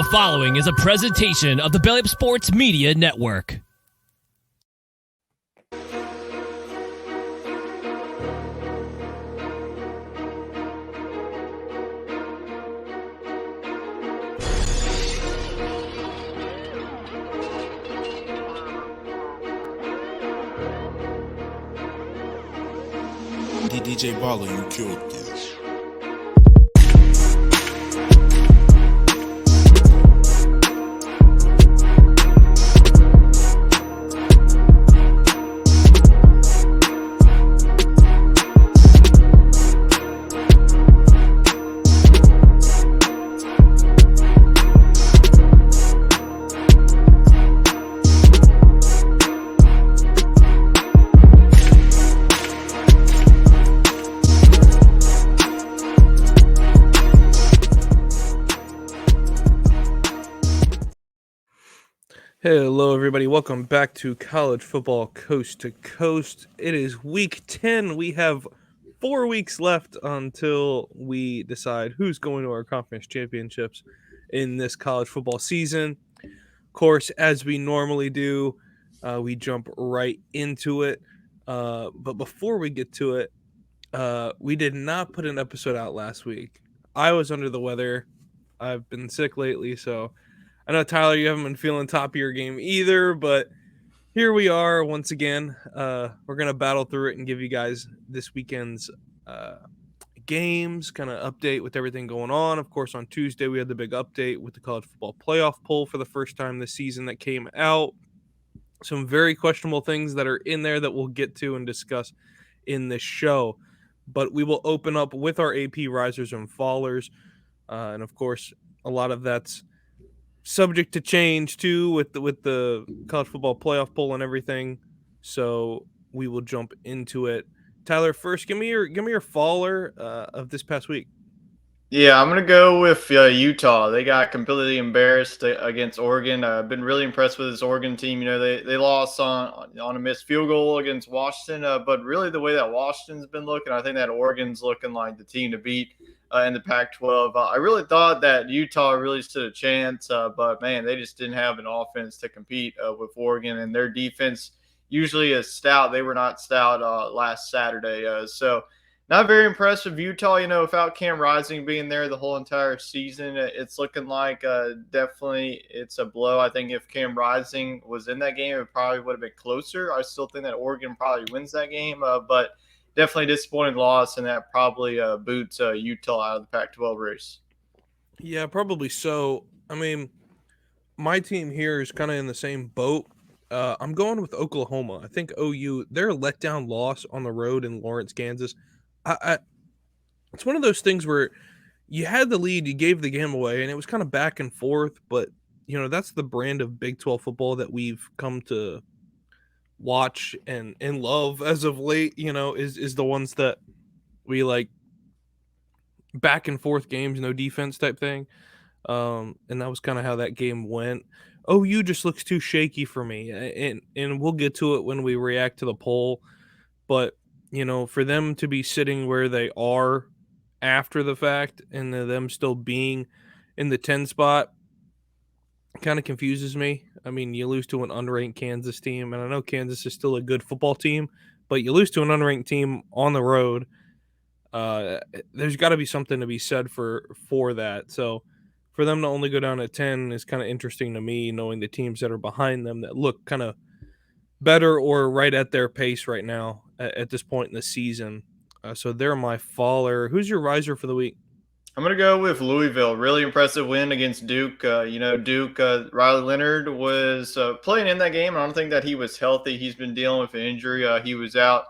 The following is a presentation of the Bedlam Sports Media Network. DJ Baller, you killed this. Hello, everybody. Welcome back to College Football Coast to Coast. It is week 10. We have 4 weeks left until we decide who's going to our conference championships in this college football season. Of course, as we normally do, we jump right into it. But before we get to it, we did not put an episode out last week. I was under the weather. I've been sick lately, so I know, Tyler, you haven't been feeling top of your game either, but here we are once again. We're going to battle through it and give you guys this weekend's games, kind of update with everything going on. Of course, on Tuesday, we had the big update with the college football playoff poll for the first time this season that came out. Some very questionable things that are in there that we'll get to and discuss in this show. But we will open up with our AP risers and fallers. And of course, a lot of that's subject to change too with the college football playoff poll and everything. So we will jump into it. Tyler, first, give me your faller of this past week. Yeah, I'm gonna go with Utah. They got completely embarrassed against Oregon. I've been really impressed with this Oregon team. You know, they lost on a missed field goal against Washington, but really the way that Washington's been looking, I think that Oregon's looking like the team to beat in the Pac-12. I really thought that Utah really stood a chance, but man, they just didn't have an offense to compete with Oregon, and their defense usually is stout. They were not stout last Saturday, so. Not very impressed with Utah, you know, without Cam Rising being there the whole entire season. It's looking like definitely it's a blow. I think if Cam Rising was in that game, it probably would have been closer. I still think that Oregon probably wins that game, but definitely disappointing loss, and that probably boots Utah out of the Pac-12 race. Yeah, probably so. I mean, my team here is kind of in the same boat. I'm going with Oklahoma. I think OU, their letdown loss on the road in Lawrence, Kansas. It's one of those things where you had the lead, you gave the game away, and it was kind of back and forth. But you know, that's the brand of Big 12 football that we've come to watch and love as of late. You know, is the ones that we like, back and forth games, no defense type thing. And that was kind of how that game went. OU just looks too shaky for me, and we'll get to it when we react to the poll. But you know, for them to be sitting where they are after the fact and them still being in the 10 spot kind of confuses me. I mean, you lose to an unranked Kansas team, and I know Kansas is still a good football team, but you lose to an unranked team on the road. There's got to be something to be said for that. So for them to only go down at 10 is kind of interesting to me, knowing the teams that are behind them that look kind of better or right at their pace right now at this point in the season. So they're my faller. Who's your riser for the week? I'm going to go with Louisville. Really impressive win against Duke. You know, Duke, Riley Leonard was playing in that game. I don't think that he was healthy. He's been dealing with an injury. He was out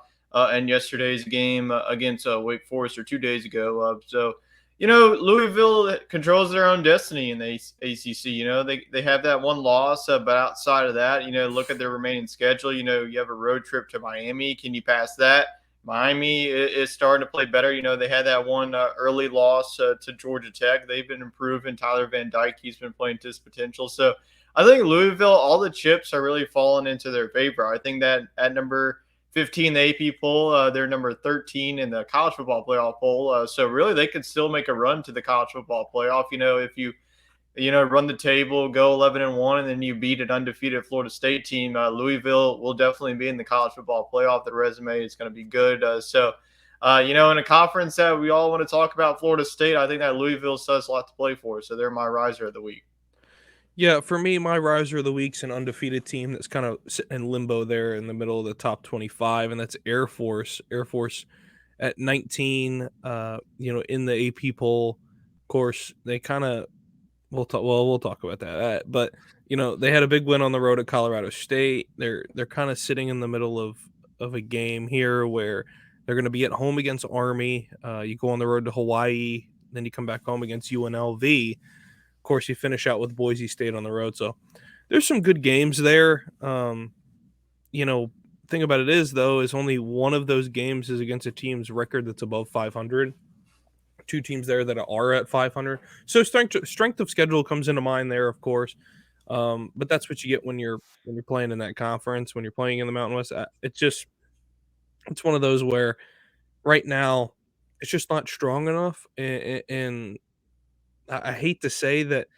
in yesterday's game against Wake Forest, or 2 days ago. So, you know, Louisville controls their own destiny in the ACC. You know, they have that one loss, but outside of that, you know, look at their remaining schedule. You know, you have a road trip to Miami. Can you pass that? Miami is starting to play better. You know, they had that one early loss to Georgia Tech. They've been improving. Tyler Van Dyke, he's been playing to his potential. So I think Louisville, all the chips are really falling into their favor. I think that at number 15, the AP poll, they're number 13 in the college football playoff poll. So really they could still make a run to the college football playoff. You know, if you run the table, go 11-1, and then you beat an undefeated Florida State team. Louisville will definitely be in the college football playoff. The resume is going to be good. In a conference that we all want to talk about, Florida State, I think that Louisville still has a lot to play for. So they're my riser of the week. Yeah, for me, my riser of the week's an undefeated team that's kind of sitting in limbo there in the middle of the top 25, and that's Air Force. Air Force at 19, in the AP poll. Of course, they kind of we'll talk about that. But they had a big win on the road at Colorado State. They're kind of sitting in the middle of a game here where they're going to be at home against Army. You go on the road to Hawaii, then you come back home against UNLV. Of course, you finish out with Boise State on the road. So there's some good games there. You know, thing about it is though, is only one of those games is against a team's record that's above 500. Two teams there that are at 500. So strength of schedule comes into mind there, of course. But that's what you get when you're playing in that conference, when you're playing in the Mountain West. It's one of those where right now it's just not strong enough, and I hate to say that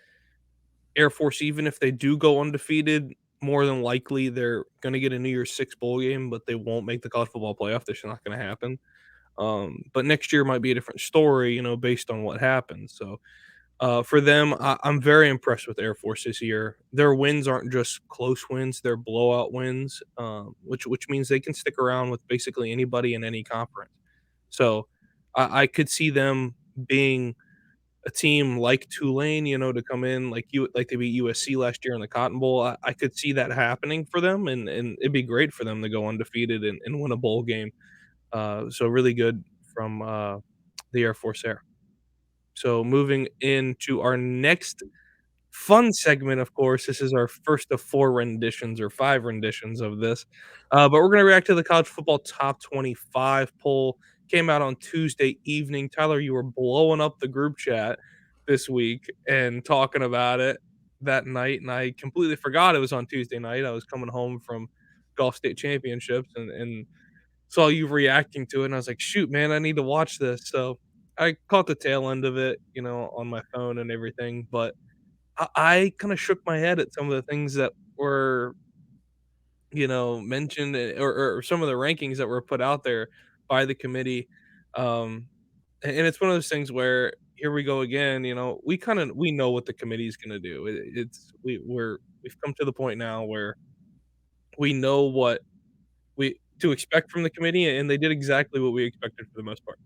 Air Force, even if they do go undefeated, more than likely they're going to get a New Year's Six bowl game, but they won't make the college football playoff. That's not going to happen. But next year might be a different story, based on what happens. So for them, I'm very impressed with Air Force this year. Their wins aren't just close wins; they're blowout wins, which means they can stick around with basically anybody in any conference. So I could see them being a team like Tulane, to come in like they beat USC last year in the Cotton Bowl. I could see that happening for them, and it'd be great for them to go undefeated and win a bowl game. So really good from the Air Force there. So moving into our next fun segment, of course, this is our first of 4 renditions or 5 renditions of this, but we're gonna react to the college football top 25 poll. Came out on Tuesday evening. Tyler, you were blowing up the group chat this week and talking about it that night, and I completely forgot it was on Tuesday night. I was coming home from golf state championships and saw you reacting to it, and I was like, "Shoot, man, I need to watch this." So I caught the tail end of it, on my phone and everything, but I kinda shook my head at some of the things that were, mentioned, or some of the rankings that were put out there by the committee, and it's one of those things where here we go again, we know what the committee's gonna do. We've come to the point now where we know what we to expect from the committee, and they did exactly what we expected for the most part.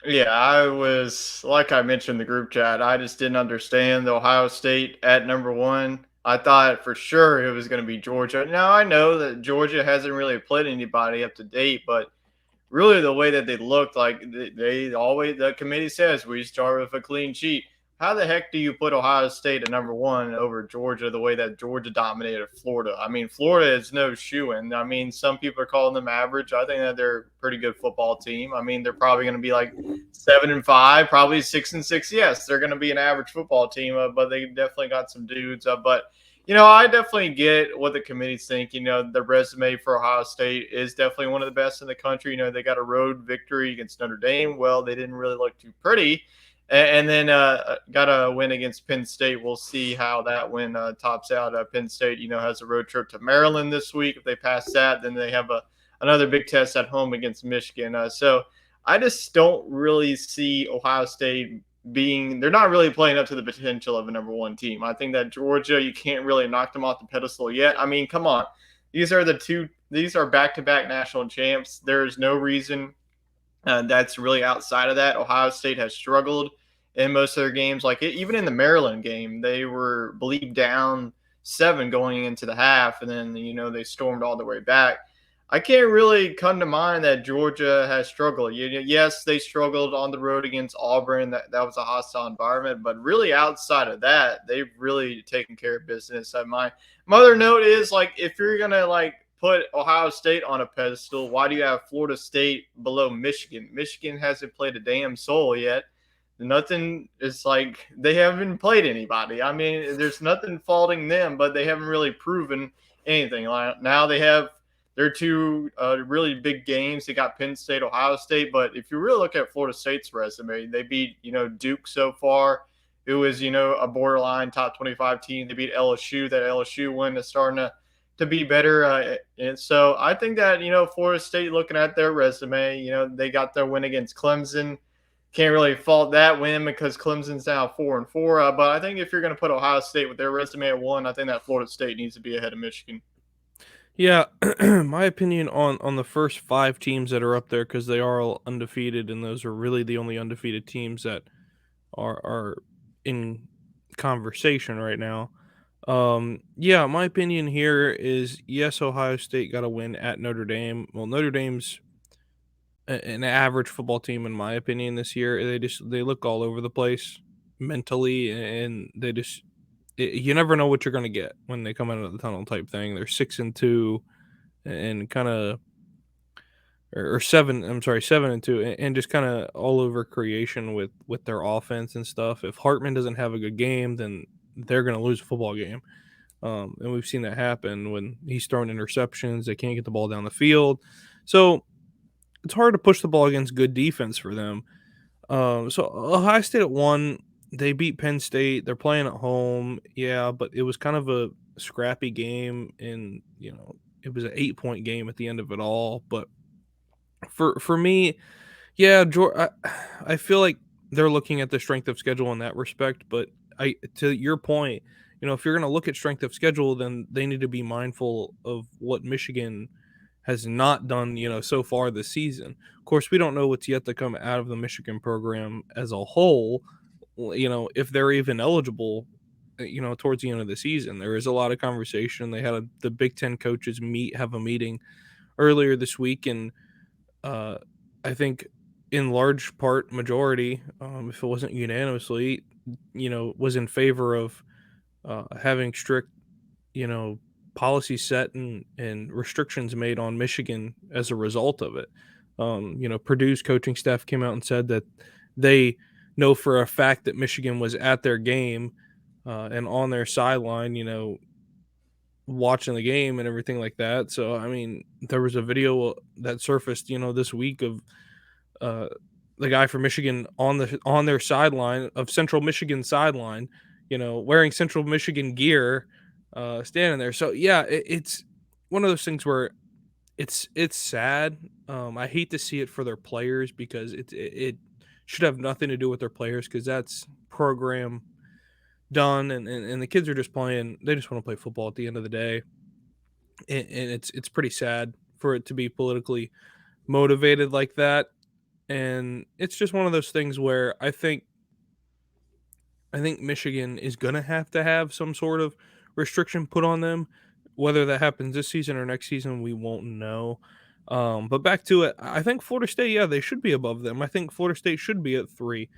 Yeah, I was like I mentioned in the group chat. I just didn't understand the Ohio State at number one. I thought for sure it was going to be Georgia. Now I know that Georgia hasn't really played anybody up to date, but really the way that they looked, like they always, the committee says we start with a clean sheet. How the heck do you put Ohio State at number one over Georgia the way that Georgia dominated Florida? I mean, Florida is no shoe in. I mean, some people are calling them average. I think that they're a pretty good football team. I mean, they're probably going to be like 7-5, probably 6-6. Yes, they're going to be an average football team, but they definitely got some dudes. I definitely get what the committees think. The resume for Ohio State is definitely one of the best in the country. They got a road victory against Notre Dame. Well, they didn't really look too pretty. And then got a win against Penn State. We'll see how that win tops out. Penn State, has a road trip to Maryland this week. If they pass that, then they have another big test at home against Michigan. So I just don't really see Ohio State they're not really playing up to the potential of a number one team. I think that Georgia, you can't really knock them off the pedestal yet. I mean, come on. These are back-to-back national champs. There's no reason that's really outside of that. Ohio State has struggled in most of their games. Even in the Maryland game, they were believed down 7 going into the half, and then they stormed all the way back. I can't really come to mind that Georgia has struggled. Yes, they struggled on the road against Auburn. That was a hostile environment, but really outside of that, they've really taken care of business. My other note is if you're gonna put Ohio State on a pedestal, why do you have Florida State below Michigan? Michigan hasn't played a damn soul yet. Nothing is they haven't played anybody. I mean, there's nothing faulting them, but they haven't really proven anything. Now they have their two really big games. They got Penn State, Ohio State, but if you really look at Florida State's resume, they beat Duke so far. who is, a borderline top 25 team. They beat LSU. That LSU win is starting to be better. And so I think that, Florida State, looking at their resume, they got their win against Clemson. Can't really fault that win because Clemson's now 4-4. But I think if you're going to put Ohio State with their resume at 1, I think that Florida State needs to be ahead of Michigan. Yeah, my opinion on the first 5 teams that are up there, because they are all undefeated, and those are really the only undefeated teams that are in conversation right now. Yeah, my opinion here is yes, Ohio State got a win at Notre Dame. Well, Notre Dame's an average football team in my opinion this year. They look all over the place mentally, and you never know what you're going to get when they come out of the tunnel type thing. They're 6-2 and kind of or 7, I'm sorry, 7-2, and just kind of all over creation with their offense and stuff. If Hartman doesn't have a good game, then they're going to lose a football game. And we've seen that happen when he's throwing interceptions. They can't get the ball down the field. So it's hard to push the ball against good defense for them. So Ohio State at 1, they beat Penn State. They're playing at home. Yeah, but it was kind of a scrappy game, and, it was an 8-point game at the end of it all. But for me, yeah, I feel like they're looking at the strength of schedule in that respect, but to your point, if you're going to look at strength of schedule, then they need to be mindful of what Michigan has not done, so far this season. Of course, we don't know what's yet to come out of the Michigan program as a whole, if they're even eligible, towards the end of the season. There is a lot of conversation. They had the Big Ten coaches have a meeting earlier this week, and uh, I think in large part, majority, if it wasn't unanimously, was in favor of having strict, you know, policy set and restrictions made on Michigan as a result of it. Purdue's coaching staff came out and said that they know for a fact that Michigan was at their game and on their sideline, watching the game and everything like that. So, I mean, there was a video that surfaced, this week of uh, the guy from Michigan on their sideline of Central Michigan sideline, wearing Central Michigan gear, standing there. So yeah, it's one of those things where it's sad. I hate to see it for their players because it should have nothing to do with their players because that's program done, and the kids are just playing. They just want to play football at the end of the day, and it's pretty sad for it to be politically motivated like that. And it's just one of those things where I think Michigan is gonna have to have some sort of restriction put on them. Whether that happens this season or next season, we won't know. But back to it, I think Florida State, yeah, they should be above them. I think Florida State should be at 3.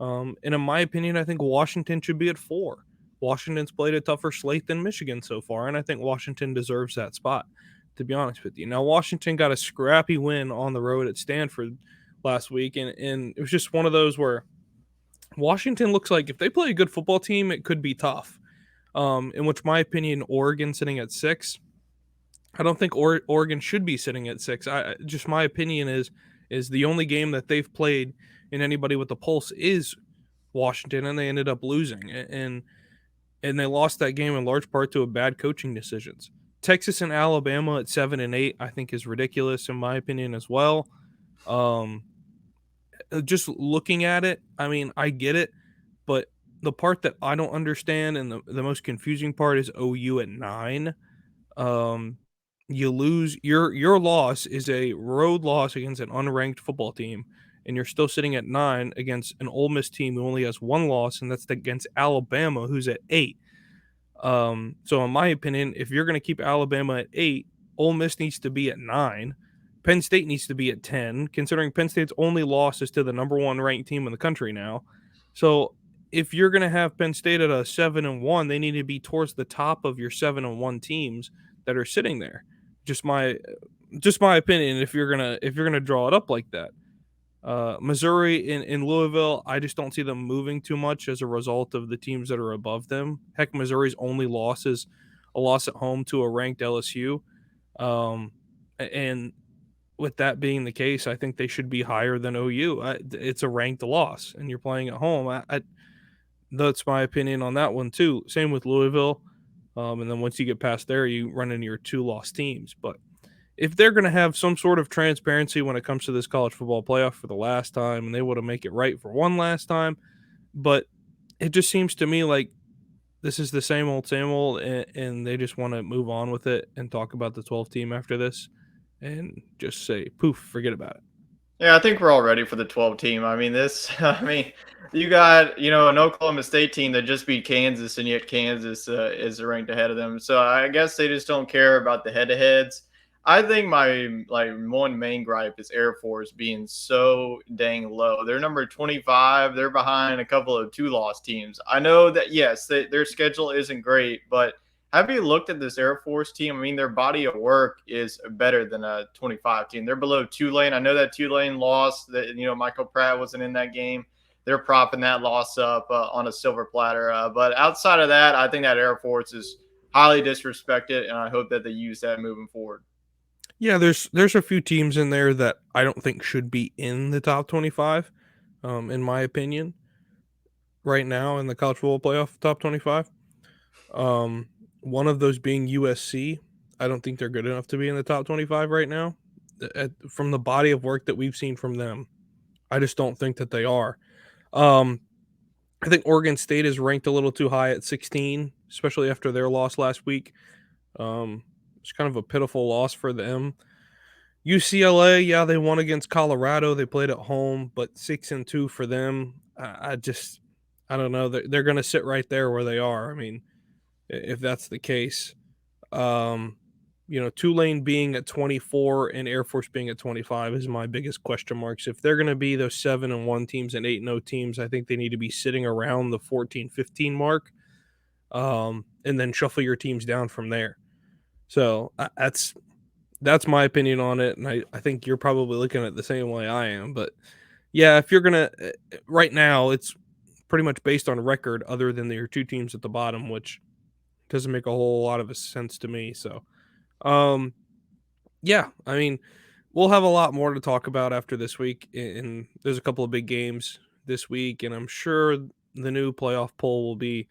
And in my opinion, I think Washington should be at 4. Washington's played a tougher slate than Michigan so far, and I think Washington deserves that spot, to be honest with you. Now, Washington got a scrappy win on the road at Stanford last week, and it was just one of those where Washington looks like if they play a good football team, it could be tough. In which my opinion, Oregon sitting at 6. I don't think Oregon should be sitting at 6. Just my opinion is the only game that they've played in anybody with a pulse is Washington, and they ended up losing, and they lost that game in large part to a bad coaching decisions. Texas and Alabama at 7 and 8, I think is ridiculous in my opinion as well. Just looking at it, I mean, I get it, but the part that I don't understand and the most confusing part is OU at 9. You lose your loss is a road loss against an unranked football team, and you're still sitting at 9 against an Ole Miss team who only has one loss, and that's against Alabama, who's at 8. So in my opinion, if you're going to keep Alabama at 8, Ole Miss needs to be at 9. Penn State needs to be at 10, considering Penn State's only loss is to the number 1 ranked team in the country now. So if you're going to have Penn State at a 7-1, they need to be towards the top of your 7-1 teams that are sitting there. Just my opinion. If you're gonna draw it up like that, Missouri in Louisville, I just don't see them moving too much as a result of the teams that are above them. Heck, Missouri's only loss is a loss at home to a ranked LSU, and with that being the case, I think they should be higher than OU. It's a ranked loss, and you're playing at home. That's my opinion on that one too. Same with Louisville. And then once you get past there, you run into your 2 lost teams. But if they're going to have some sort of transparency when it comes to this college football playoff for the last time, and they want to make it right for one last time, but it just seems to me like this is the same old, and they just want to move on with it and talk about the 12 team after this and just say, poof, forget about it. Yeah, I think we're all ready for the 12 team. I mean, I mean, you got, an Oklahoma State team that just beat Kansas, and yet Kansas is ranked ahead of them. So I guess they just don't care about the head to heads. I think my one main gripe is Air Force being so dang low. They're number 25. They're behind a couple of 2-loss teams. I know that, yes, their schedule isn't great, but have you looked at this Air Force team? I mean, their body of work is better than a 25 team. They're below Tulane. I know that Tulane lost. That Michael Pratt wasn't in that game. They're propping that loss up on a silver platter. But outside of that, I think that Air Force is highly disrespected, and I hope that they use that moving forward. Yeah, there's a few teams in there that I don't think should be in the top 25, in my opinion, right now in the college football playoff top 25. Um, One of those being USC. I don't think they're good enough to be in the top 25 right now. From the body of work that we've seen from them, I just don't think that they are. Um, I think Oregon State is ranked a little too high at 16, especially after their loss last week. It's kind of a pitiful loss for them. UCLA, yeah, they won against Colorado. They played at home, but 6-2 for them. I don't know. They're going to sit right there where they are. I mean, if that's the case. Um, Tulane being at 24 and Air Force being at 25 is my biggest question marks. If they're going to be those 7-1 teams and 8-0 teams, I think they need to be sitting around the 14-15 mark, and then shuffle your teams down from there. So that's my opinion on it, and I think you're probably looking at it the same way I am. But yeah, if you're gonna right now, it's pretty much based on record, other than your 2 teams at the bottom, which doesn't make a whole lot of sense to me. So, um, yeah, I mean, we'll have a lot more to talk about after this week, and there's a couple of big games this week, and I'm sure the new playoff poll will be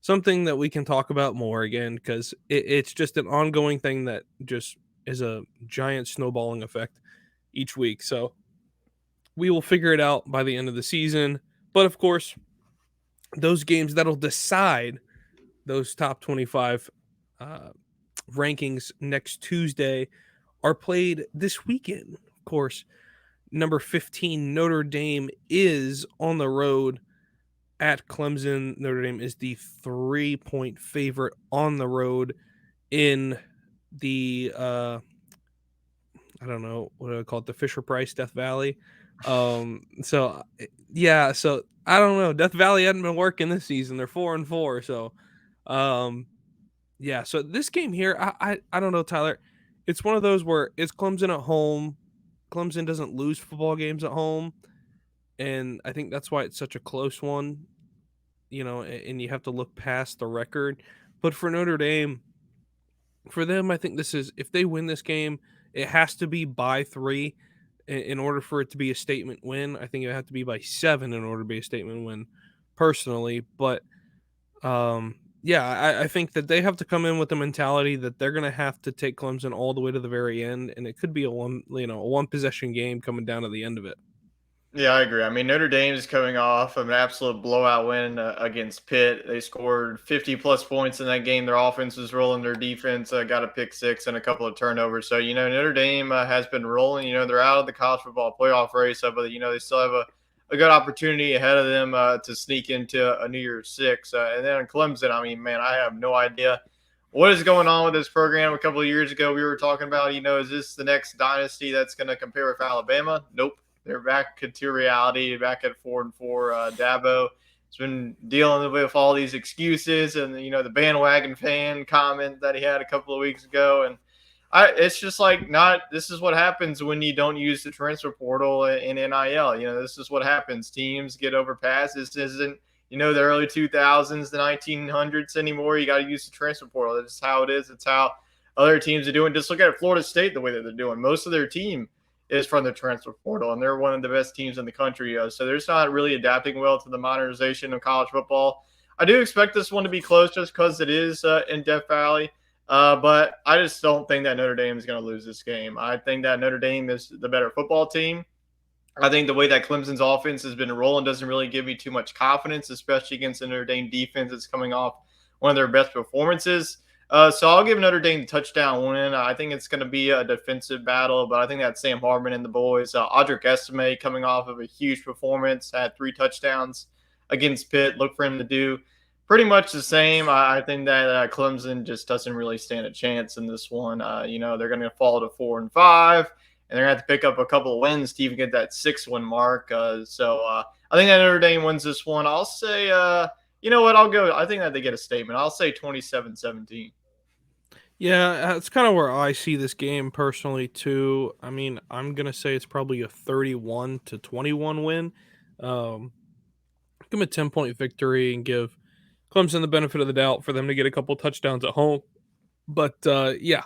something that we can talk about more again, because it's just an ongoing thing that just is a giant snowballing effect each week. So we will figure it out by the end of the season. But of course, those games that'll decide those top 25 uh, rankings next Tuesday are played this weekend. Of course, number 15, Notre Dame, is on the road at Clemson. Notre Dame is the 3-point favorite on the road in the I don't know what do I call it, the Fisher Price Death Valley. So yeah, so I don't know. Death Valley hadn't been working this season. They're 4-4. So um yeah, so this game here, I don't know, Tyler. It's one of those where it's Clemson at home. Clemson doesn't lose football games at home, and I think that's why it's such a close one. And you have to look past the record. But for Notre Dame, for them, I think this is, if they win this game, it has to be by 3 in order for it to be a statement win. I think it would have to be by 7 in order to be a statement win, personally. But yeah, I think that they have to come in with the mentality that they're going to have to take Clemson all the way to the very end, and it could be a one possession game coming down to the end of it. Yeah, I agree. I mean, Notre Dame is coming off of an absolute blowout win against Pitt. They scored 50 plus points in that game. Their offense was rolling. Their defense got a pick six and a couple of turnovers. So, Notre Dame has been rolling. They're out of the college football playoff race, but, they still have a good opportunity ahead of them to sneak into a New Year's Six. And then in Clemson, I mean, man, I have no idea what is going on with this program. A couple of years ago, we were talking about, is this the next dynasty that's going to compare with Alabama? Nope. They're back to reality, back at 4-4. Dabo has been dealing with all these excuses and, the bandwagon fan comment that he had a couple of weeks ago. And it's just like, this is what happens when you don't use the transfer portal in NIL. This is what happens. Teams get overpassed. This isn't, the early 2000s, the 1900s anymore. You got to use the transfer portal. That's how it is. It's how other teams are doing. Just look at Florida State, the way that they're doing. Most of their team is from the transfer portal, and they're one of the best teams in the country. So they're just not really adapting well to the modernization of college football. I do expect this one to be close just because it is in Death Valley. But I just don't think that Notre Dame is going to lose this game. I think that Notre Dame is the better football team. I think the way that Clemson's offense has been rolling doesn't really give me too much confidence, especially against the Notre Dame defense that's coming off one of their best performances. So I'll give Notre Dame the touchdown win. I think it's going to be a defensive battle, but I think that Sam Hartman and the boys, Audric Estime coming off of a huge performance, had 3 touchdowns against Pitt. Look for him to do pretty much the same. I think that Clemson just doesn't really stand a chance in this one. They're going to fall to 4-5. And they're going to have to pick up a couple of wins to even get that 6-win mark. So I think that Notre Dame wins this one. I'll say, you know what? I'll go. I think that they get a statement. I'll say 27-17. Yeah, that's kind of where I see this game personally too. I mean, I'm gonna say it's probably a 31-21 win. Give them a 10-point victory and give Clemson the benefit of the doubt for them to get a couple touchdowns at home. But yeah,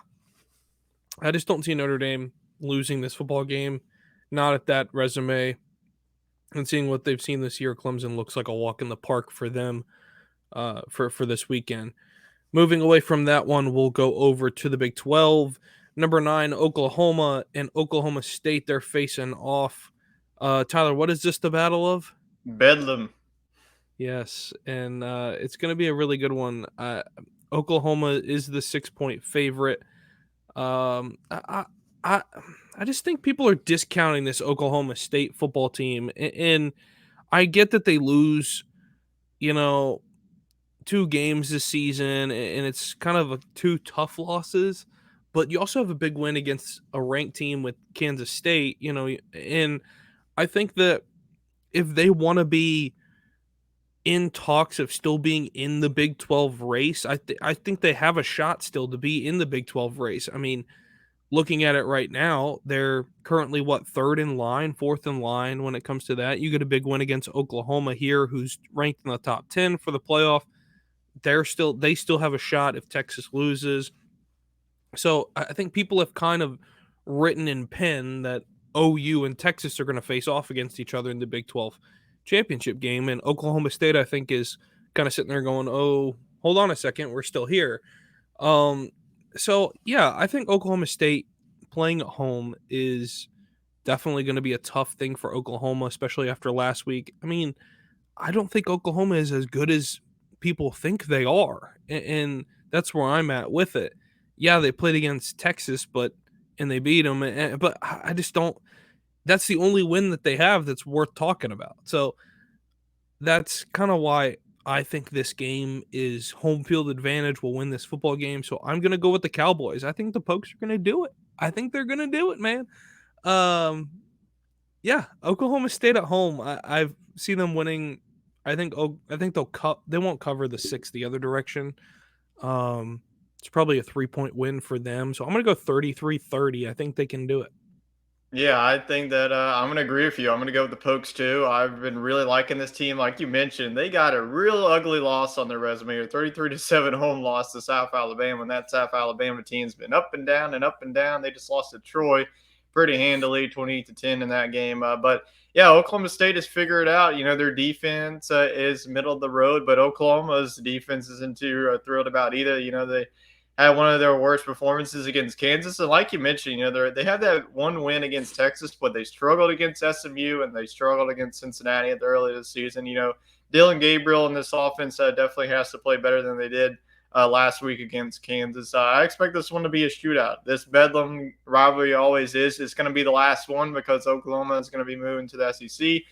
I just don't see Notre Dame losing this football game. Not at that resume. And seeing what they've seen this year, Clemson looks like a walk in the park for them for this weekend. Moving away from that one, we'll go over to the Big 12. Number 9, Oklahoma and Oklahoma State. They're facing off. Tyler, what is this the battle of? Bedlam. Yes, and it's going to be a really good one. Oklahoma is the 6-point favorite. I just think people are discounting this Oklahoma State football team, and I get that they lose, 2 games this season, and it's kind of 2 tough losses. But you also have a big win against a ranked team with Kansas State, and I think that if they want to be in talks of still being in the Big 12 race, I think they have a shot still to be in the Big 12 race. I mean, looking at it right now, they're currently fourth in line when it comes to that. You get a big win against Oklahoma here, who's ranked in the top 10 for the playoff. They still have a shot if Texas loses. So I think people have kind of written in pen that OU and Texas are going to face off against each other in the Big 12 championship game. And Oklahoma State, I think, is kind of sitting there going, oh, hold on a second, we're still here. So, yeah, I think Oklahoma State playing at home is definitely going to be a tough thing for Oklahoma, especially after last week. I mean, I don't think Oklahoma is as good as people think they are, and that's where I'm at with it. Yeah, they played against Texas, and they beat them, but I just don't. That's the only win that they have that's worth talking about. So that's kind of why I think this game is home field advantage will win this football game. So I'm going to go with the Cowboys. I think the Pokes are going to do it. I think they're going to do it, man. Yeah, Oklahoma State at home. I've seen them winning. I think they won't cover the 6 the other direction. It's probably a 3-point win for them. So I'm going to go 33-30. I think they can do it. Yeah, I think that I'm going to agree with you. I'm going to go with the Pokes too. I've been really liking this team. Like you mentioned, they got a real ugly loss on their resume, a 33-7 home loss to South Alabama. And that South Alabama team's been up and down and up and down. They just lost to Troy pretty handily, 28-10 in that game. But yeah, Oklahoma State has figured it out. Their defense is middle of the road, but Oklahoma's defense isn't too thrilled about either. They had one of their worst performances against Kansas. And like you mentioned, they had that one win against Texas, but they struggled against SMU and they struggled against Cincinnati at the early of the season. Dylan Gabriel in this offense definitely has to play better than they did last week against Kansas. I expect this one to be a shootout. This Bedlam rivalry always is. It's going to be the last one because Oklahoma is going to be moving to the SEC.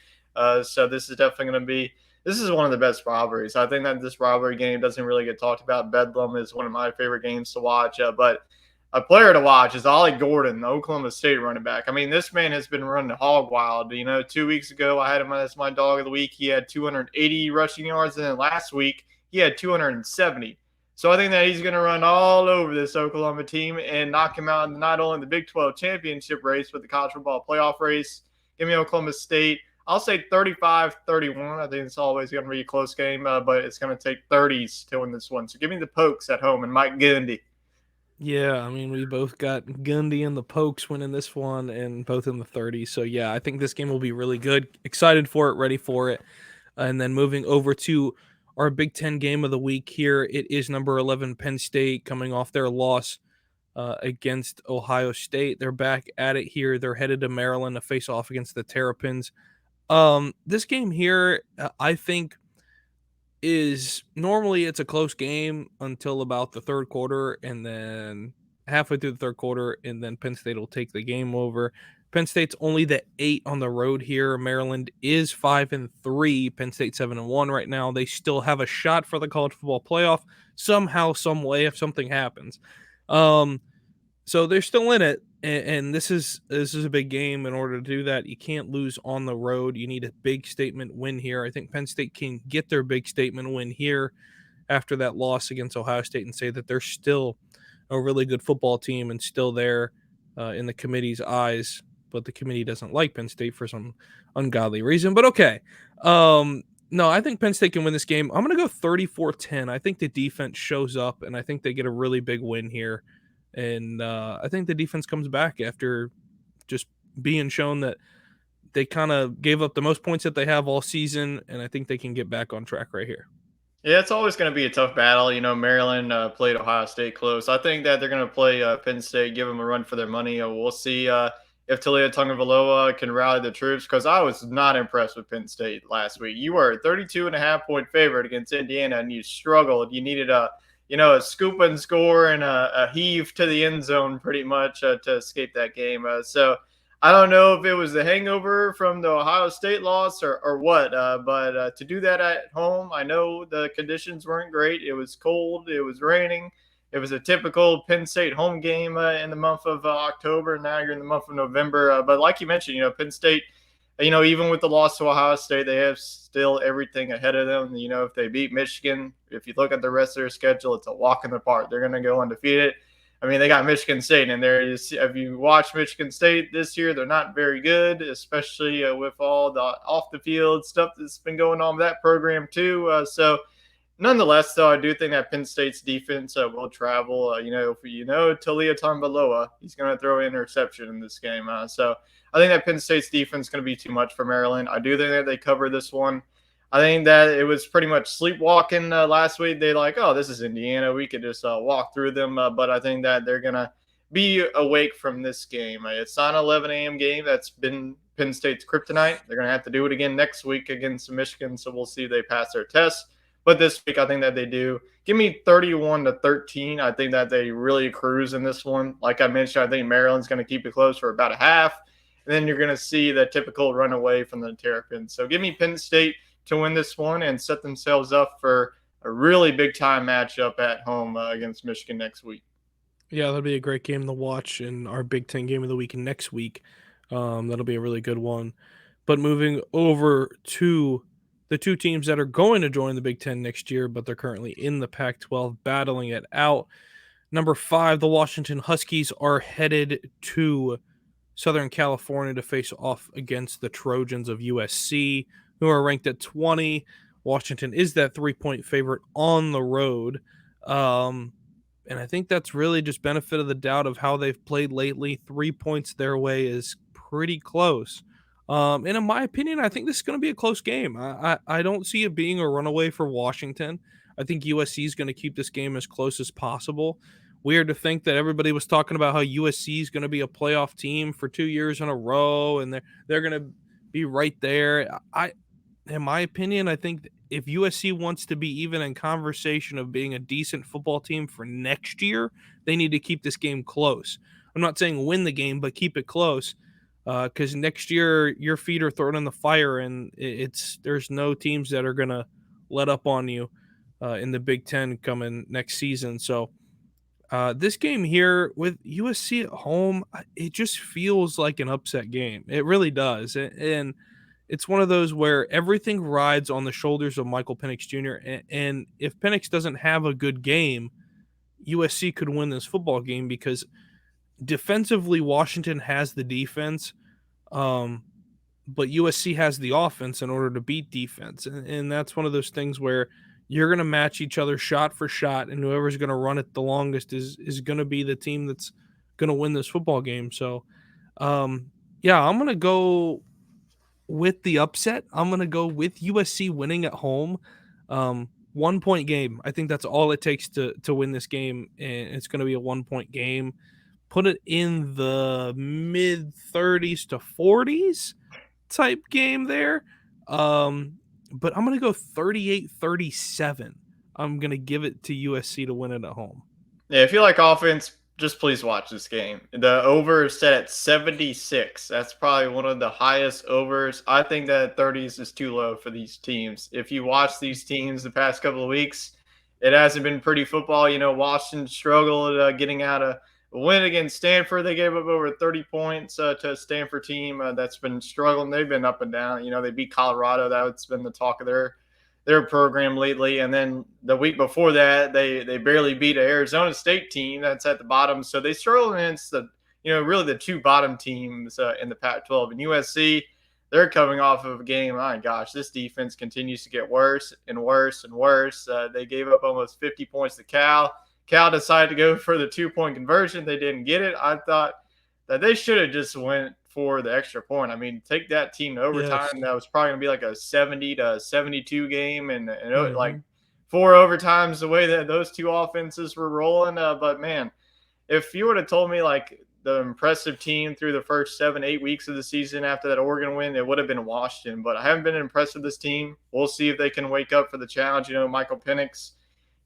So this is definitely going to be – this is one of the best rivalries. I think that this rivalry game doesn't really get talked about. Bedlam is one of my favorite games to watch. But a player to watch is Ollie Gordon, the Oklahoma State running back. I mean, this man has been running hog wild. 2 weeks ago, I had him as my dog of the week. He had 280 rushing yards. And then last week, he had 270. So I think that he's going to run all over this Oklahoma team and knock him out in not only the Big 12 championship race, but the college football playoff race. Give me Oklahoma State. I'll say 35-31. I think it's always going to be a close game, but it's going to take 30s to win this one. So give me the Pokes at home and Mike Gundy. Yeah, I mean, we both got Gundy and the Pokes winning this one and both in the 30s. So, yeah, I think this game will be really good. Excited for it, ready for it. And then moving over to our Big Ten game of the week here, it is number 11 Penn State coming off their loss against Ohio State. They're back at it here. They're headed to Maryland to face off against the Terrapins. This game here, I think is normally it's a close game until about the third quarter, and then halfway through the third quarter, and then Penn State will take the game over. Penn State's only the 8 on the road here. Maryland is 5-3. Penn State 7-1 right now. They still have a shot for the college football playoff somehow, some way, if something happens. Um, so they're still in it, and this is a big game. In order to do that, you can't lose on the road. You need a big statement win here. I think Penn State can get their big statement win here after that loss against Ohio State and say that they're still a really good football team and still there in the committee's eyes. But the committee doesn't like Penn State for some ungodly reason. But okay. No, I think Penn State can win this game. I'm going to go 34-10. I think the defense shows up, and I think they get a really big win here. And I think the defense comes back after just being shown that they kind of gave up the most points that they have all season, and I think they can get back on track right here. Yeah, it's always going to be a tough battle. You know, Maryland played Ohio State close. I think that they're going to play Penn State, give them a run for their money. We'll see if Talia Tagovailoa can rally the troops, because I was not impressed with Penn State last week. You were a 32.5 point favorite against Indiana, and you struggled. You needed a scoop and score and a heave to the end zone pretty much to escape that game. So I don't know if it was the hangover from the Ohio State loss or what, but to do that at home, I know the conditions weren't great. It was cold, it was raining. It was a typical Penn State home game in the month of October. Now you're in the month of November. But like you mentioned, Penn State, even with the loss to Ohio State, they have still everything ahead of them. If they beat Michigan, if you look at the rest of their schedule, it's a walk in the park. They're going to go undefeated. I mean, they got Michigan State in there. If you watch Michigan State this year, they're not very good, especially with all the off the field stuff that's been going on with that program too. So, nonetheless, though, I do think that Penn State's defense will travel. Talia Tagovailoa, he's going to throw an interception in this game. So, I think that Penn State's defense is going to be too much for Maryland. I do think that they cover this one. I think that it was pretty much sleepwalking last week. They like, oh, this is Indiana. We could just walk through them. But I think that they're going to be awake from this game. It's not an 11 a.m. game. That's been Penn State's kryptonite. They're going to have to do it again next week against Michigan. So we'll see if they pass their test. But this week, I think that they do. Give me 31-13. I think that they really cruise in this one. Like I mentioned, I think Maryland's going to keep it close for about a half. And then you're going to see the typical runaway from the Terrapins. So give me Penn State to win this one and set themselves up for a really big time matchup at home against Michigan next week. Yeah, that'll be a great game to watch in our Big Ten game of the week next week. That'll be a really good one. But moving over to the two teams that are going to join the Big Ten next year, but they're currently in the Pac-12 battling it out. Number 5, the Washington Huskies are headed to Southern California to face off against the Trojans of USC, who are ranked at 20. Washington is that 3-point favorite on the road. And I think that's really just benefit of the doubt of how they've played lately. 3 points their way is pretty close. And in my opinion, I think this is going to be a close game. I don't see it being a runaway for Washington. I think USC is going to keep this game as close as possible. Weird to think that everybody was talking about how USC is going to be a playoff team for 2 years in a row, and they're going to be right there. In my opinion, I think if USC wants to be even in conversation of being a decent football team for next year, they need to keep this game close. I'm not saying win the game, but keep it close, because next year your feet are thrown in the fire, and there's no teams that are going to let up on you in the Big Ten coming next season. So this game here with USC at home, it just feels like an upset game. It really does. And it's one of those where everything rides on the shoulders of Michael Penix Jr. And if Penix doesn't have a good game, USC could win this football game because defensively, Washington has the defense, but USC has the offense in order to beat defense. And that's one of those things where you're going to match each other shot for shot, and whoever's going to run it the longest is going to be the team that's going to win this football game. So, yeah, I'm going to go with the upset. I'm going to go with USC winning at home. 1 point game. I think that's all it takes to win this game, and it's going to be a 1 point game. Put it in the mid 30s to 40s type game there. But I'm going to go 38-37. I'm going to give it to USC to win it at home. Yeah, if you like offense, just please watch this game. The over is set at 76. That's probably one of the highest overs. I think that 30s is too low for these teams. If you watch these teams the past couple of weeks, it hasn't been pretty football. Washington struggled getting out a win against Stanford. They gave up over 30 points to a Stanford team that's been struggling. They've been up and down. They beat Colorado. That's been the talk of their program lately. And then the week before that, they barely beat an Arizona State team that's at the bottom. So they struggle against really the two bottom teams in the Pac-12. And USC, they're coming off of a game. My gosh, this defense continues to get worse and worse and worse. They gave up almost 50 points to Cal. Cal decided to go for the 2-point conversion. They didn't get it. I thought that they should have just went for the extra point. I mean, take that team to overtime. Yes. That was probably going to be like a 70-72 game, and like 4 overtimes the way that those two offenses were rolling. But man, if you would have told me like the impressive team through the first 7-8 weeks of the season after that Oregon win, it would have been Washington. But I haven't been impressed with this team. We'll see if they can wake up for the challenge. Michael Penix,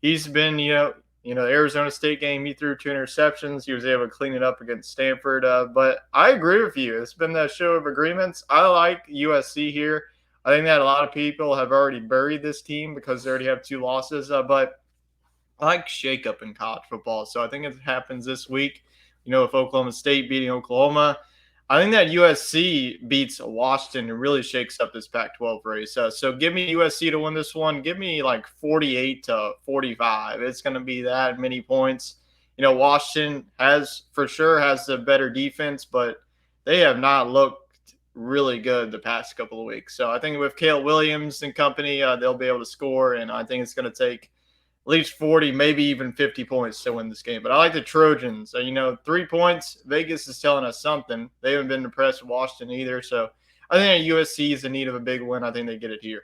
he's been the Arizona State game, he threw 2 interceptions. He was able to clean it up against Stanford. But I agree with you. It's been that show of agreements. I like USC here. I think that a lot of people have already buried this team because they already have 2 losses. But I like shakeup in college football. So I think it happens this week, with Oklahoma State beating Oklahoma. I think that USC beats Washington and really shakes up this Pac-12 race. So give me USC to win this one. Give me like 48-45. It's going to be that many points. Washington has the better defense, but they have not looked really good the past couple of weeks. So I think with Caleb Williams and company, they'll be able to score, and I think it's going to take at least 40, maybe even 50 points to win this game. But I like the Trojans. 3 points. Vegas is telling us something. They haven't been impressed with Washington either. So I think USC is in need of a big win. I think they get it here.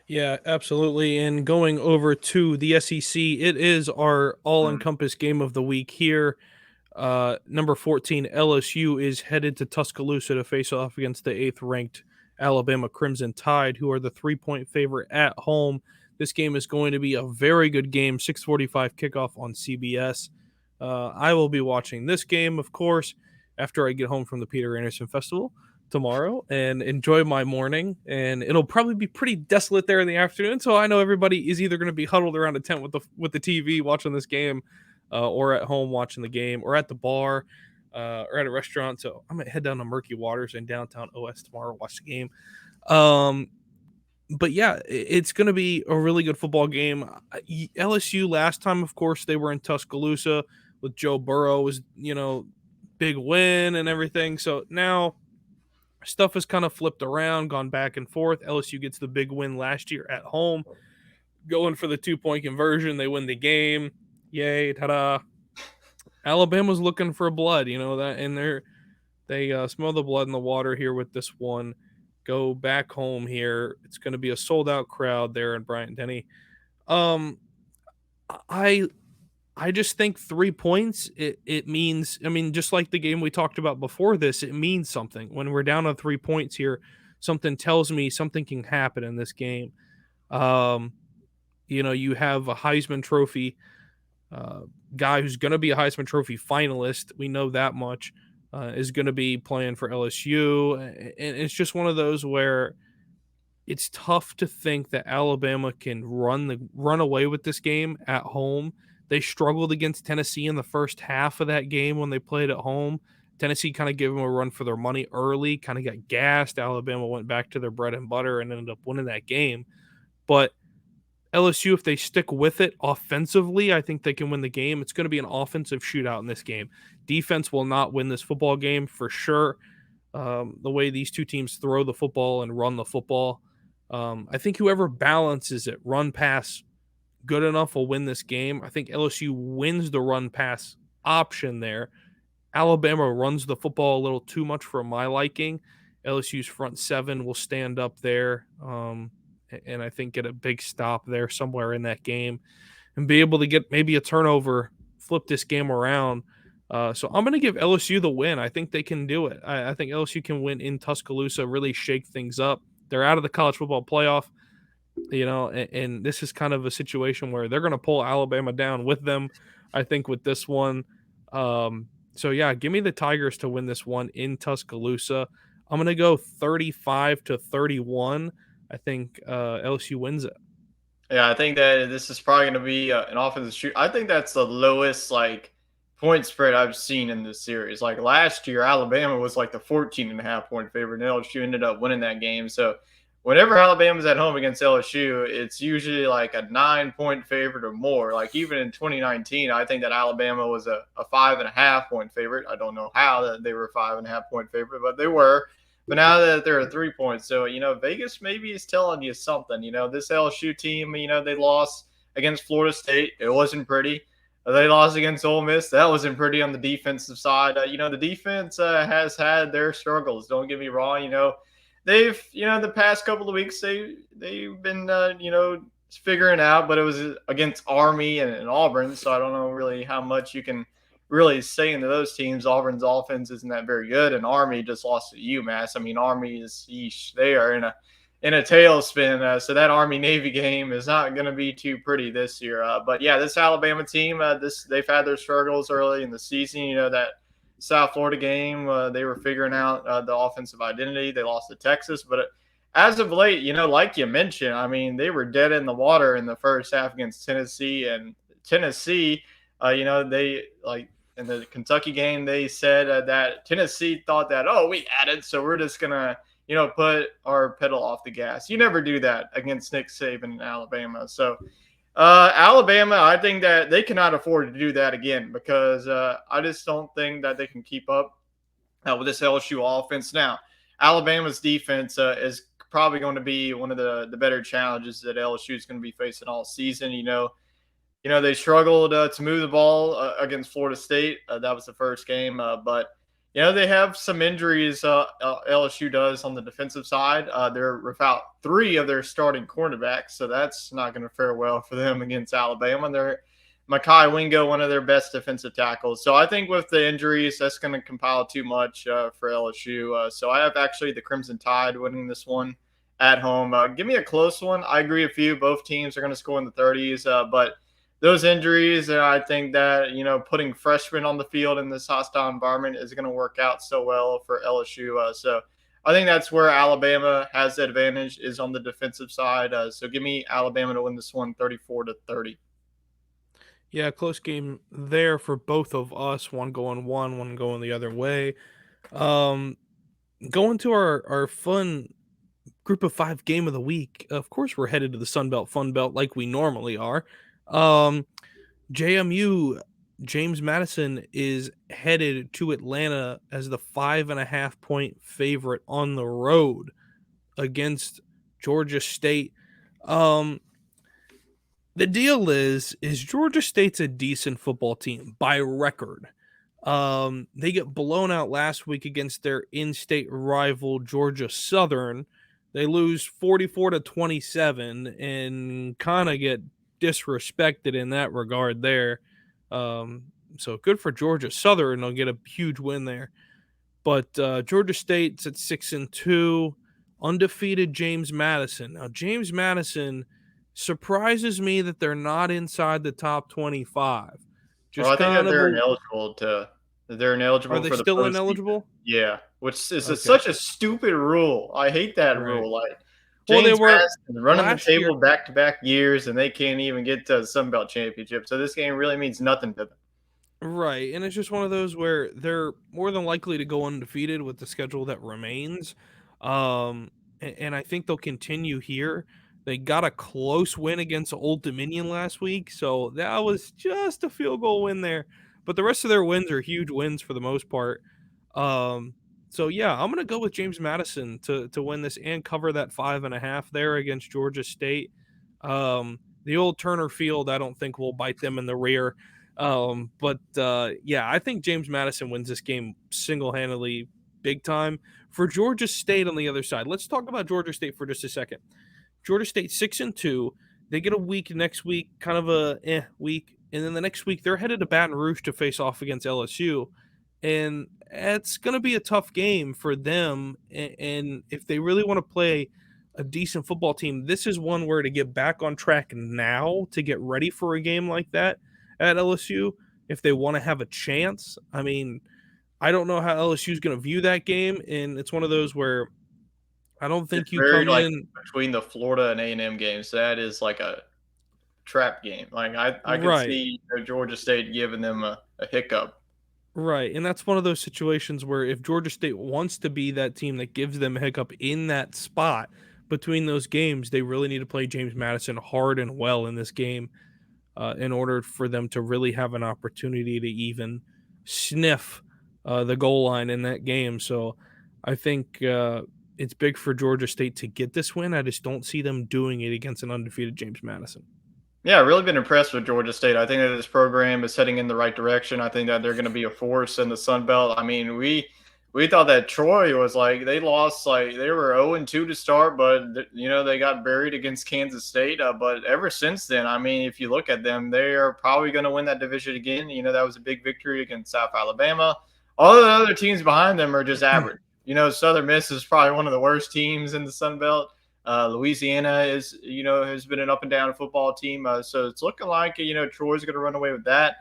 Yeah, absolutely. And going over to the SEC, it is our all-encompass game of the week here. Number 14, LSU is headed to Tuscaloosa to face off against the 8th-ranked Alabama Crimson Tide, who are the 3-point favorite at home. This game is going to be a very good game, 6:45 kickoff on CBS. I will be watching this game, of course, after I get home from the Peter Anderson Festival tomorrow and enjoy my morning. And it'll probably be pretty desolate there in the afternoon, so I know everybody is either going to be huddled around a tent with the TV watching this game, or at home watching the game, or at the bar, or at a restaurant. So I'm going to head down to Murky Waters in downtown OS tomorrow, watch the game. But yeah, it's going to be a really good football game. LSU last time, of course, they were in Tuscaloosa with Joe Burrow was, big win and everything. So now stuff has kind of flipped around, gone back and forth. LSU gets the big win last year at home, going for the 2-point conversion. They win the game. Yay, ta-da. Alabama's looking for blood, that, and they smell the blood in the water here with this one. Go back home here. It's going to be a sold-out crowd there in Bryant-Denny. I just think 3 points, it means, just like the game we talked about before this, it means something. When we're down on 3 points here, something tells me something can happen in this game. You have a Heisman Trophy guy who's going to be a Heisman Trophy finalist. We know that much. Is going to be playing for LSU. And it's just one of those where it's tough to think that Alabama can run away with this game at home. They struggled against Tennessee in the first half of that game when they played at home. Tennessee kind of gave them a run for their money early, kind of got gassed. Alabama went back to their bread and butter and ended up winning that game. But LSU, if they stick with it offensively, I think they can win the game. It's going to be an offensive shootout in this game. Defense will not win this football game for sure. The way these two teams throw the football and run the football, I think whoever balances it, run pass, good enough will win this game. I think LSU wins the run pass option there. Alabama runs the football a little too much for my liking. LSU's front seven will stand up there, and I think get a big stop there somewhere in that game and be able to get maybe a turnover, flip this game around. So I'm going to give LSU the win. I think they can do it. I think LSU can win in Tuscaloosa, really shake things up. They're out of the college football playoff, and this is kind of a situation where they're going to pull Alabama down with them, I think, with this one. So, yeah, give me the Tigers to win this one in Tuscaloosa. I'm going to go 35-31. I think LSU wins it. Yeah, I think that this is probably going to be an offensive shoot. I think that's the lowest point spread I've seen in this series. Like last year, Alabama was like the 14.5 point favorite, and LSU ended up winning that game. So whenever Alabama's at home against LSU, it's usually like a 9 point favorite or more. Like even in 2019, I think that Alabama was a 5.5 point favorite. I don't know how that they were a 5.5 point favorite, but they were. But now that they're at 3 points, so Vegas maybe is telling you something. This LSU team, they lost against Florida State. It wasn't pretty. They lost against Ole Miss. That wasn't pretty on the defensive side. The defense has had their struggles. Don't get me wrong. They've the past couple of weeks they've been figuring out, but it was against Army and Auburn, so I don't know really how much you can really say into those teams. Auburn's offense isn't that very good, and Army just lost to UMass. I mean, Army is they are in a tailspin. So that Army Navy game is not going to be too pretty this year. But yeah, this Alabama team, they've had their struggles early in the season. That South Florida game, they were figuring out the offensive identity. They lost to Texas, but as of late, like you mentioned, I mean, they were dead in the water in the first half against Tennessee, and Tennessee, they in the Kentucky game, they said that Tennessee thought that, oh, we had it, so we're just going to, put our pedal off the gas. You never do that against Nick Saban in Alabama. So Alabama, I think that they cannot afford to do that again because I just don't think that they can keep up with this LSU offense. Now, Alabama's defense is probably going to be one of the better challenges that LSU is going to be facing all season. They struggled to move the ball against Florida State. That was the first game. But they have some injuries, LSU does, on the defensive side. They're without three of their starting cornerbacks, so that's not going to fare well for them against Alabama. They're Mekhi Wingo, one of their best defensive tackles. So I think with the injuries, that's going to compile too much for LSU. So I have actually the Crimson Tide winning this one at home. Give me a close one. I agree with you. Both teams are going to score in the 30s, but those injuries, I think that, putting freshmen on the field in this hostile environment is going to work out so well for LSU. So I think that's where Alabama has the advantage, is on the defensive side. So give me Alabama to win this one 34-30. Yeah, close game there for both of us. One going one going the other way. Going to our fun group of 5 game of the week. Of course, we're headed to the Sun Belt Fun Belt like we normally are. JMU, James Madison, is headed to Atlanta as the 5.5 point favorite on the road against Georgia State. The deal is Georgia State's a decent football team by record. They get blown out last week against their in-state rival Georgia Southern. They lose 44-27 and kind of get disrespected in that regard there. So good for Georgia Southern. They'll get a huge win there. But Georgia State's at 6-2, undefeated James Madison. Now, James Madison surprises me that they're not inside the top 25. Well, I think that they're ineligible Are they for the still postseason. ineligible? Yeah, which is Okay. Such a stupid rule. I hate that Right. rule. Like Well, James they were Madison running the last year. table back-to-back years, and they can't even get to the Sun Belt Championship. So this game really means nothing to them. Right, and it's just one of those where they're more than likely to go undefeated with the schedule that remains. And I think they'll continue here. They got a close win against Old Dominion last week, so that was just a field goal win there. But the rest of their wins are huge wins for the most part. So yeah, I'm gonna go with James Madison to win this and cover that 5.5 there against Georgia State. The old Turner Field, I don't think will bite them in the rear. But yeah, I think James Madison wins this game single handedly, big time. For Georgia State on the other side, let's talk about Georgia State for just a second. Georgia State 6-2. They get a week next week, kind of a week, and then the next week they're headed to Baton Rouge to face off against LSU, and it's going to be a tough game for them. And if they really want to play a decent football team, this is one where to get back on track now to get ready for a game like that at LSU. If they want to have a chance, I mean, I don't know how LSU is going to view that game, and it's one of those where I don't It's think you very come like in between the Florida and A&M games. That is like a trap game. Like I could right. see Georgia State giving them a hiccup. Right, and that's one of those situations where if Georgia State wants to be that team that gives them a hiccup in that spot between those games, they really need to play James Madison hard and well in this game in order for them to really have an opportunity to even sniff the goal line in that game. So I think it's big for Georgia State to get this win. I just don't see them doing it against an undefeated James Madison. Yeah, really been impressed with Georgia State. I think that this program is heading in the right direction. I think that they're going to be a force in the Sun Belt. I mean, we thought that Troy was like they lost like they were 0-2 to start, but you know they got buried against Kansas State. But ever since then, I mean, if you look at them, they are probably going to win that division again. You know that was a big victory against South Alabama. All the other teams behind them are just average. You know, Southern Miss is probably one of the worst teams in the Sun Belt. Louisiana is, you know, has been an up and down football team. So it's looking like, you know, Troy's going to run away with that.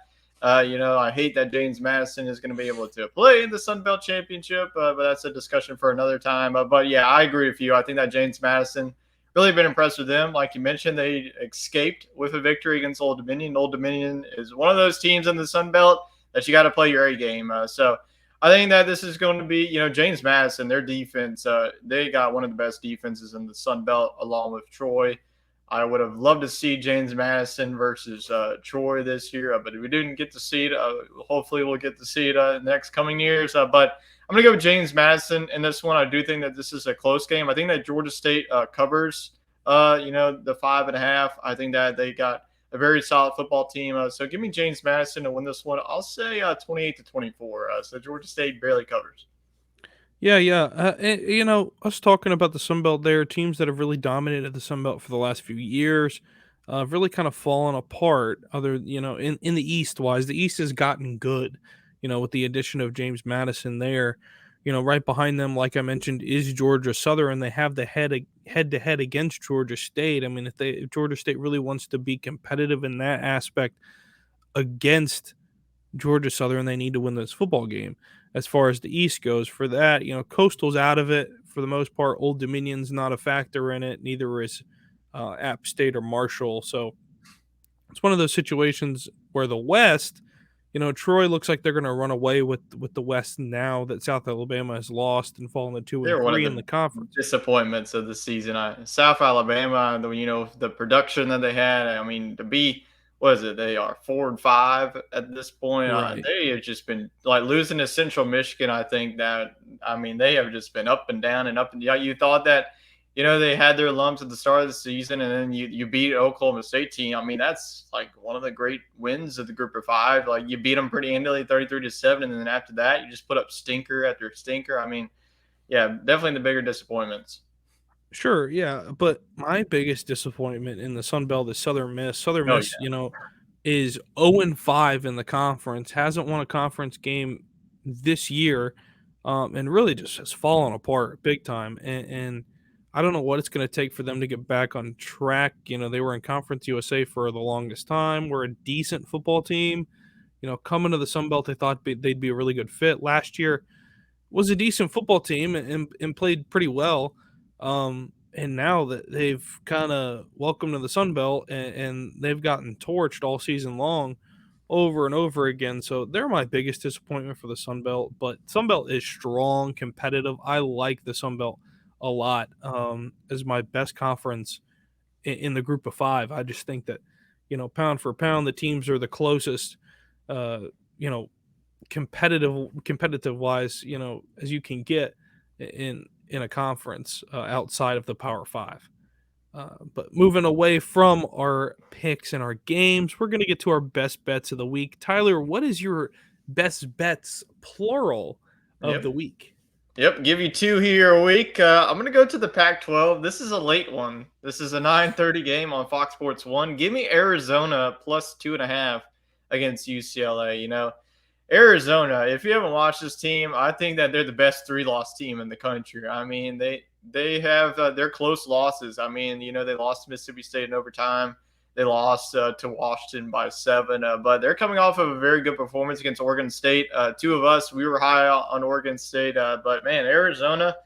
You know, I hate that James Madison is going to be able to play in the Sun Belt Championship, but that's a discussion for another time. But yeah, I agree with you. I think that James Madison really been impressed with them. Like you mentioned, they escaped with a victory against Old Dominion. Old Dominion is one of those teams in the Sun Belt that you got to play your A game. So I think that this is going to be, you know, James Madison, their defense, they got one of the best defenses in the Sun Belt along with Troy. I would have loved to see James Madison versus Troy this year, but we didn't get to see it. Hopefully, we'll get to see it in the next coming years. But I'm going to go with James Madison in this one. I do think that this is a close game. I think that Georgia State covers, you know, the 5.5. I think that they got a very solid football team. So give me James Madison to win this one. I'll say 28-24. So Georgia State barely covers. Yeah, yeah. And, you know, us talking about the Sun Belt there, teams that have really dominated the Sun Belt for the last few years, have really kind of fallen apart. Other, you know, in the East wise, the East has gotten good. You know, with the addition of James Madison there, you know, right behind them, like I mentioned, is Georgia Southern. They have the head to head against Georgia State. I mean, if Georgia State really wants to be competitive in that aspect against Georgia Southern, they need to win this football game. As far as the East goes, for that, you know, Coastal's out of it for the most part. Old Dominion's not a factor in it. Neither is App State or Marshall. So it's one of those situations where the West, you know, Troy looks like they're going to run away with the West now that South Alabama has lost and fallen to 2 and They're one of 3 in the the conference. disappointments of the season. South Alabama, you know, the production that they had. I mean, to be what is it? They are 4-5 at this point. Right. They have just been like losing to Central Michigan. I think that I mean they have just been up and down and up and down. You thought that you know they had their lumps at the start of the season, and then you beat Oklahoma State team. I mean that's like one of the great wins of the Group of Five. Like you beat them pretty handily, 33-7, and then after that you just put up stinker after stinker. I mean yeah, definitely the bigger disappointments. Sure, yeah, but my biggest disappointment in the Sun Belt is Southern Miss. Southern Oh Miss, you know, is 0-5 in the conference, hasn't won a conference game this year, and really just has fallen apart big time. And I don't know what it's going to take for them to get back on track. You know, they were in Conference USA for the longest time. We're a decent football team. You know, coming to the Sun Belt, they thought they'd be a really good fit. Last year, was a decent football team and played pretty well. And now that they've kind of welcomed to the Sun Belt and they've gotten torched all season long over and over again. So they're my biggest disappointment for the Sun Belt. But Sun Belt is strong, competitive. I like the Sun Belt a lot as my best conference in the group of five. I just think that, you know, pound for pound, the teams are the closest, uh, you know, competitive wise, as you can get in a conference outside of the Power Five. But moving away from our picks and our games, we're going to get to our best bets of the week. Tyler, what is your best bets plural of the Yep. week? Yep, give you two here a week. I'm gonna go to the Pac-12. This is a late one. This is a 9:30 game on Fox Sports One. Give me Arizona plus 2.5 against UCLA. Arizona. If you haven't watched this team, I think that they're the best three-loss team in the country. I mean, they have their close losses. I mean, they lost to Mississippi State in overtime. They lost to Washington by 7, but they're coming off of a very good performance against Oregon State. Two of us, we were high on Oregon State, but man, Arizona,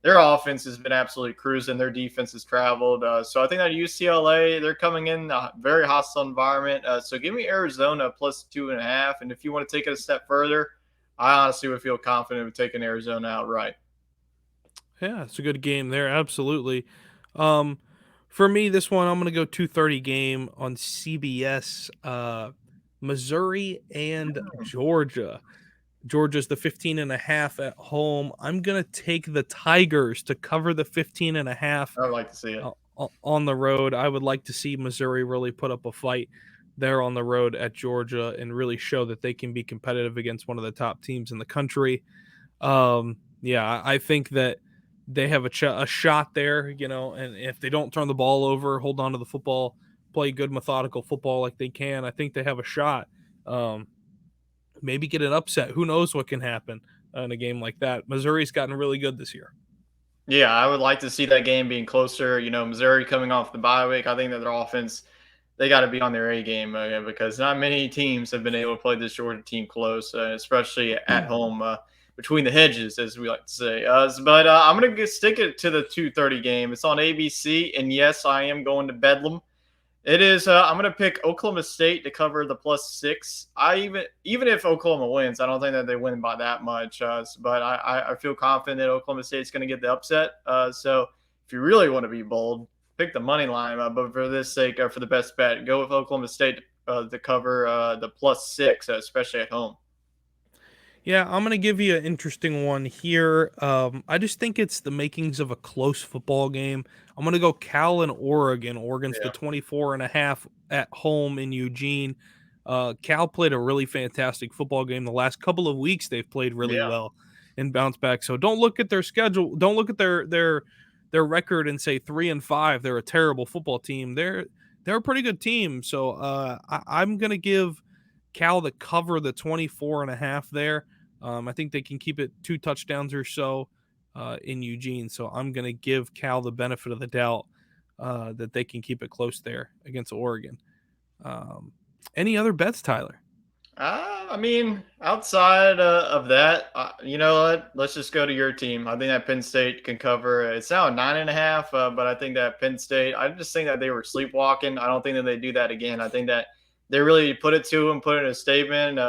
their offense has been absolutely cruising. Their defense has traveled. So I think that UCLA, they're coming in a very hostile environment. So give me Arizona plus 2.5. And if you want to take it a step further, I honestly would feel confident with taking Arizona outright. Yeah, it's a good game there. Absolutely. Um, for me, this one I'm going to go 2:30 game on CBS. Missouri and Georgia. Georgia's the 15 and a half at home. I'm going to take the Tigers to cover the 15 and a half I would like to see it. on the road. I would like to see Missouri really put up a fight there on the road at Georgia and really show that they can be competitive against one of the top teams in the country. Yeah, I think that they have a shot there, and if they don't turn the ball over, hold on to the football, play good methodical football like they can, I think they have a shot. Maybe get an upset. Who knows what can happen in a game like that? Missouri's gotten really good this year. Yeah, I would like to see that game being closer. Missouri coming off the bye week, I think that their offense, they got to be on their A game because not many teams have been able to play this Georgia team close, especially at home between the hedges, as we like to say. But I'm going to stick it to the 2:30 game. It's on ABC, and yes, I am going to Bedlam. It is. I'm going to pick Oklahoma State to cover the +6. Even if Oklahoma wins, I don't think that they win by that much. But I feel confident that Oklahoma State's going to get the upset. So if you really want to be bold, pick the money line. But for this sake, for the best bet, go with Oklahoma State to cover the +6, especially at home. Yeah, I'm going to give you an interesting one here. I just think it's the makings of a close football game. I'm going to go Cal and Oregon. Oregon's the 24 and a half at home in Eugene. Cal played a really fantastic football game. The last couple of weeks, they've played really Yeah. well and bounced back. So don't look at their schedule. Don't look at their record and say 3-5. They're a terrible football team. They're a pretty good team. So I'm going to give Cal to cover the 24 and a half there. I think they can keep it 2 touchdowns or so in Eugene. So I'm going to give Cal the benefit of the doubt that they can keep it close there against Oregon. Any other bets, Tyler? I mean, outside of that, you know what? Let's just go to your team. I think that Penn State can cover. It's now 9.5, but I think that Penn State. I just think that they were sleepwalking. I don't think that they do that again. I think that they really put it to them, put in a statement.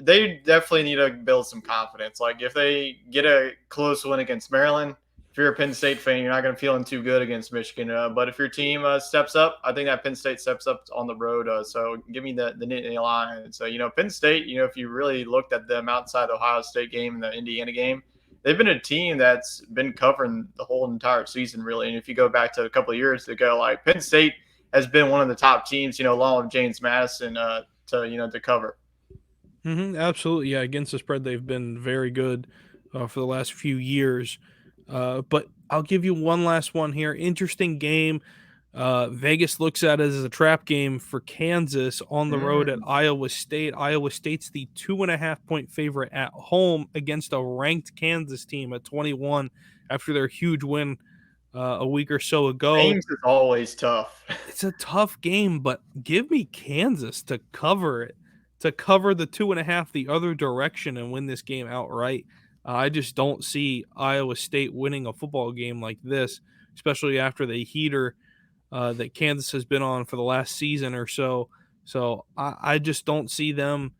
They definitely need to build some confidence. Like if they get a close win against Maryland, if you're a Penn State fan, you're not going to feeling too good against Michigan. But if your team steps up, I think that Penn State steps up on the road. So give me the Nittany Lions. So Penn State. If you really looked at them outside the Ohio State game and the Indiana game, they've been a team that's been covering the whole entire season really. And if you go back to a couple of years ago, like Penn State has been one of the top teams, along with James Madison, to cover. Absolutely, yeah. Against the spread, they've been very good for the last few years. But I'll give you one last one here. Interesting game. Vegas looks at it as a trap game for Kansas on the road at Iowa State. Iowa State's the 2.5-point favorite at home against a ranked Kansas team at 21 after their huge win a week or so ago. Games is always tough. It's a tough game, but give me Kansas to cover it, to cover the 2.5 the other direction and win this game outright. I just don't see Iowa State winning a football game like this, especially after the heater that Kansas has been on for the last season or so. So I just don't see them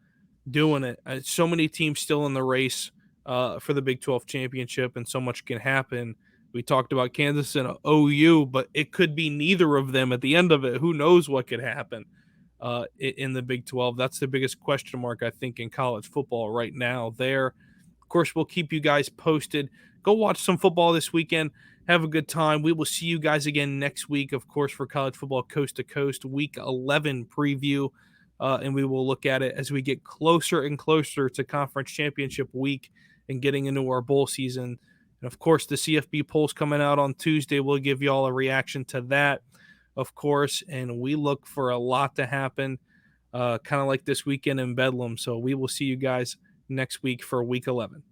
doing it. So many teams still in the race for the Big 12 championship, and so much can happen. We talked about Kansas and OU, but it could be neither of them at the end of it. Who knows what could happen? in the Big 12. That's the biggest question mark, I think, in college football right now there. Of course, we'll keep you guys posted. Go watch some football this weekend. Have a good time. We will see you guys again next week, of course, for college football coast to coast week 11 preview. And we will look at it as we get closer and closer to conference championship week and getting into our bowl season. And of course, the CFB polls coming out on Tuesday. We'll give you all a reaction to that, of course. And we look for a lot to happen, kind of like this weekend in Bedlam. So we will see you guys next week for week 11.